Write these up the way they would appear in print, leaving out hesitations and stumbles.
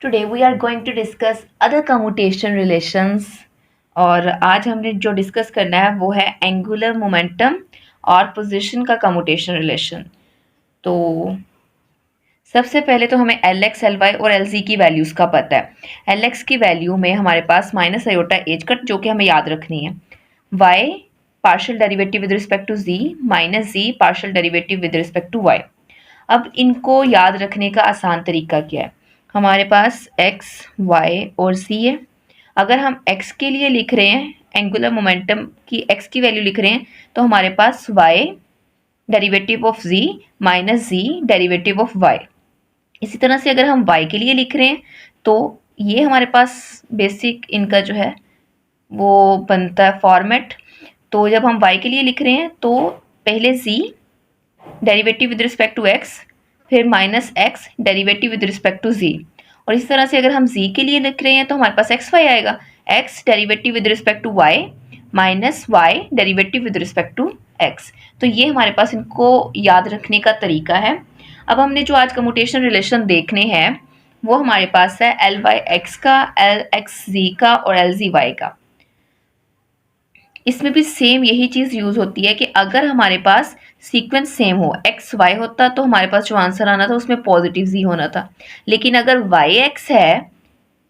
Today we are going to discuss other commutation relations और आज हमने जो डिस्कस करना है वो है एंगुलर मोमेंटम और पोजीशन का कम्यूटेशन रिलेशन। तो सबसे पहले तो हमें एल एक्स एल वाई और एल जी की वैल्यूज़ का पता है। एल एक्स की वैल्यू में हमारे पास माइनस आयोटा एच कट जो कि हमें याद रखनी है, Y partial derivative with respect to Z minus Z partial derivative with respect to Y. अब इनको याद रखने का आसान तरीका क्या है, हमारे पास x, y और z है। अगर हम x के लिए लिख रहे हैं, एंगुलर मोमेंटम की x की वैल्यू लिख रहे हैं, तो हमारे पास y derivative of z minus z derivative of y। इसी तरह से अगर हम y के लिए लिख रहे हैं तो ये हमारे पास बेसिक इनका जो है वो बनता है फॉर्मेट। तो जब हम y के लिए लिख रहे हैं तो पहले z derivative with respect to x, फिर minus x derivative with respect to z। और इस तरह से अगर हम z के लिए लिख रहे हैं तो हमारे पास एक्स वाई आएगा, x derivative with respect to y minus y derivative with respect to x। तो ये हमारे पास इनको याद रखने का तरीका है। अब हमने जो आज कम्यूटेशन रिलेशन देखने हैं वो हमारे पास है एल वाई एक्स का, एल एक्स जी का और एल जी वाई का। इसमें भी सेम यही चीज़ यूज़ होती है कि अगर हमारे पास सीक्वेंस सेम हो, एक्स वाई होता तो हमारे पास जो आंसर आना था उसमें पॉजिटिव जी होना था। लेकिन अगर वाई एक्स है,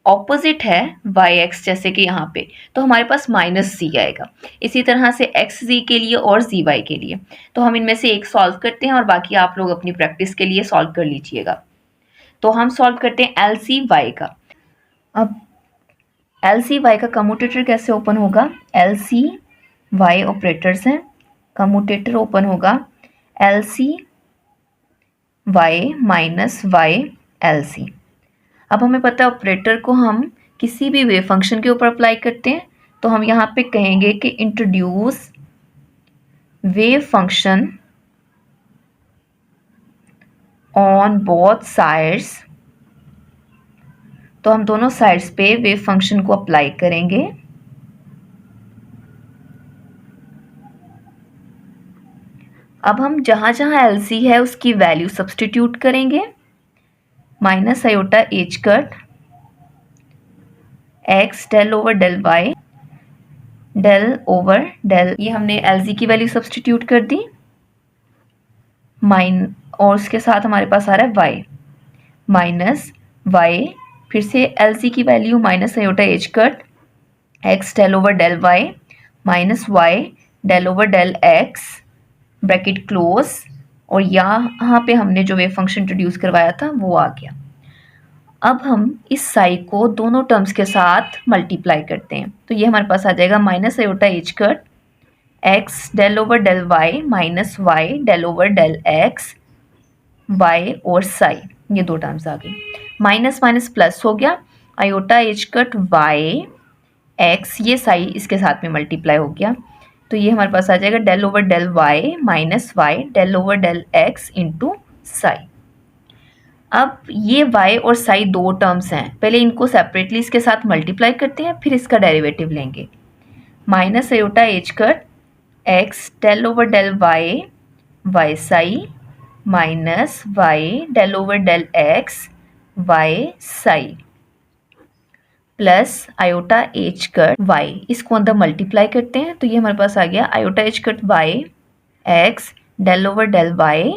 ऑपोजिट है वाई एक्स जैसे कि यहाँ पे, तो हमारे पास माइनस जी आएगा। इसी तरह से एक्स जी के लिए और जी वाई के लिए। तो हम इनमें से एक सॉल्व करते हैं और बाकी आप लोग अपनी प्रैक्टिस के लिए सॉल्व कर लीजिएगा। तो हम सॉल्व करते हैं एल सी वाई का। अब एल सी वाई का कम्यूटेटर कैसे ओपन होगा, एल सी वाई ऑपरेटर्स हैं, कम्यूटेटर ओपन होगा L C Y minus Y L C. अब हमें पता है ऑपरेटर को हम किसी भी वेव फंक्शन के ऊपर अप्लाई करते हैं, तो हम यहाँ पे कहेंगे कि introduce wave function on both sides. तो हम दोनों साइड्स पे वेव फंक्शन को अप्लाई करेंगे। अब हम जहाँ जहाँ एल सी है उसकी वैल्यू सब्सटीट्यूट करेंगे, minus iota H cut X del over del Y del over del, ये हमने एल जी की वैल्यू सब्सटीट्यूट कर दी माइन, और उसके साथ हमारे पास आ रहा है वाई माइनस वाई, फिर से एल जी की value minus iota H cut X del over del Y minus Y del over del X bracket close, और यहाँ पे हमने जो वेव फंक्शन इंट्रोड्यूस करवाया था वो आ गया। अब हम इस साई को दोनों टर्म्स के साथ मल्टीप्लाई करते हैं, तो ये हमारे पास आ जाएगा minus iota H cut X del over del Y minus Y del over del X Y और साई, ये दो टर्म्स आ गई। माइनस माइनस प्लस हो गया, iota H cut Y X, ये साई इसके साथ में मल्टीप्लाई हो गया, तो ये हमारे पास आ जाएगा del over del Y minus Y del over del X into psi. अब ये y और साई दो टर्म्स हैं, पहले इनको सेपरेटली इसके साथ मल्टीप्लाई करते हैं, फिर इसका डेरिवेटिव लेंगे। Minus iota H cut X del over del Y Y psi minus Y del over del X Y psi plus iota H cut Y, इसको अंदर मल्टीप्लाई करते हैं, तो ये हमारे पास आ गया iota H cut Y X del over del Y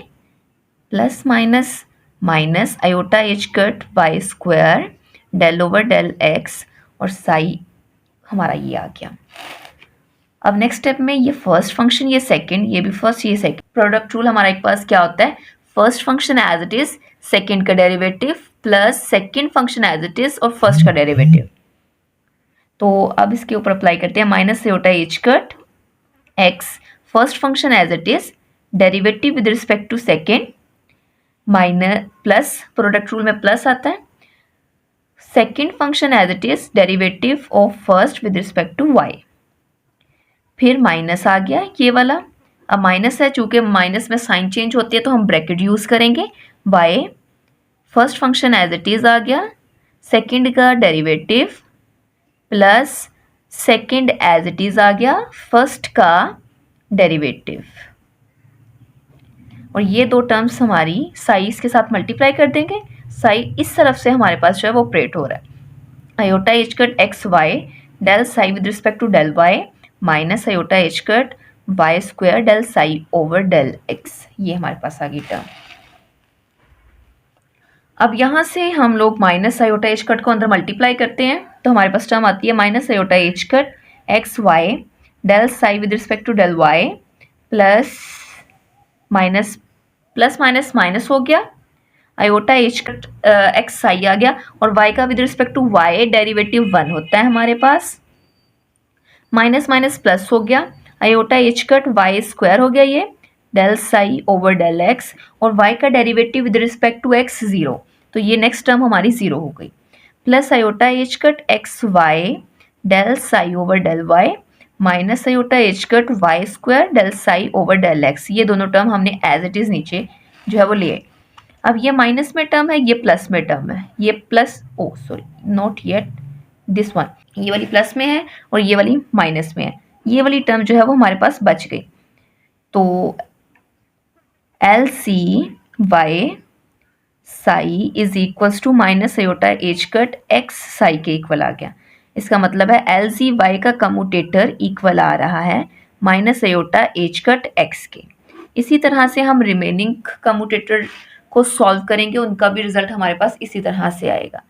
plus minus minus iota H cut Y square del over del X और साई हमारा ये आ गया। अब नेक्स्ट स्टेप में ये फर्स्ट फंक्शन, ये सेकंड, ये भी फर्स्ट, ये सेकंड। प्रोडक्ट रूल हमारे पास क्या होता है, first function as it is, second का derivative plus second function as it is और फर्स्ट का डेरिवेटिव। तो अब इसके ऊपर अप्लाई करते हैं minus iota H cut x first function as it is, derivative with respect to second minus plus, product rule में प्लस आता है, second function as it is derivative of first with respect to y, फिर minus आ गया ये वाला। अब minus है, चूंकि माइनस में साइन चेंज होती है तो हम ब्रैकेट यूज करेंगे, y first function as it is आ गया, सेकेंड का derivative plus second as it is आ गया, फर्स्ट का डेरिवेटिव, और ये दो टर्म्स हमारी साइज के साथ मल्टीप्लाई कर देंगे, साई इस तरफ से हमारे पास जो है वो ऑपरेट हो रहा है। Iota H cut x Y del psi with respect to del Y minus iota H cut Y square del psi over del X, ये हमारे पास आ गई टर्म। अब यहाँ से हम लोग माइनस आयोटा एच कट को अंदर मल्टीप्लाई करते हैं तो हमारे पास टर्म आती है minus iota H cut x Y del psi with respect to del Y plus minus plus minus minus हो गया, iota H cut x psi आ गया और y का with respect to y derivative 1 होता है हमारे पास, माइनस माइनस प्लस हो गया, iota H cut Y square हो गया ये del psi over del X और y का derivative with respect to x 0, तो ये नेक्स्ट टर्म हमारी 0 हो गई, plus iota H cut x Y del psi over del Y minus iota H cut Y square del psi over del X, ये दोनों term हमने as it is नीचे जो है वो लिए। अब ये माइनस में टर्म है, ये प्लस में टर्म है, ये plus oh sorry not yet this one, ये वाली प्लस में है और ये वाली माइनस में है, ये वाली टर्म जो है वो हमारे पास बच गई। तो L C Y psi is equals to minus iota H cut x psi के इक्वल आ गया। इसका मतलब है एल सी वाई का कम्यूटेटर इक्वल आ रहा है minus iota H cut X के। इसी तरह से हम रिमेनिंग कम्यूटेटर को सॉल्व करेंगे, उनका भी रिजल्ट हमारे पास इसी तरह से आएगा।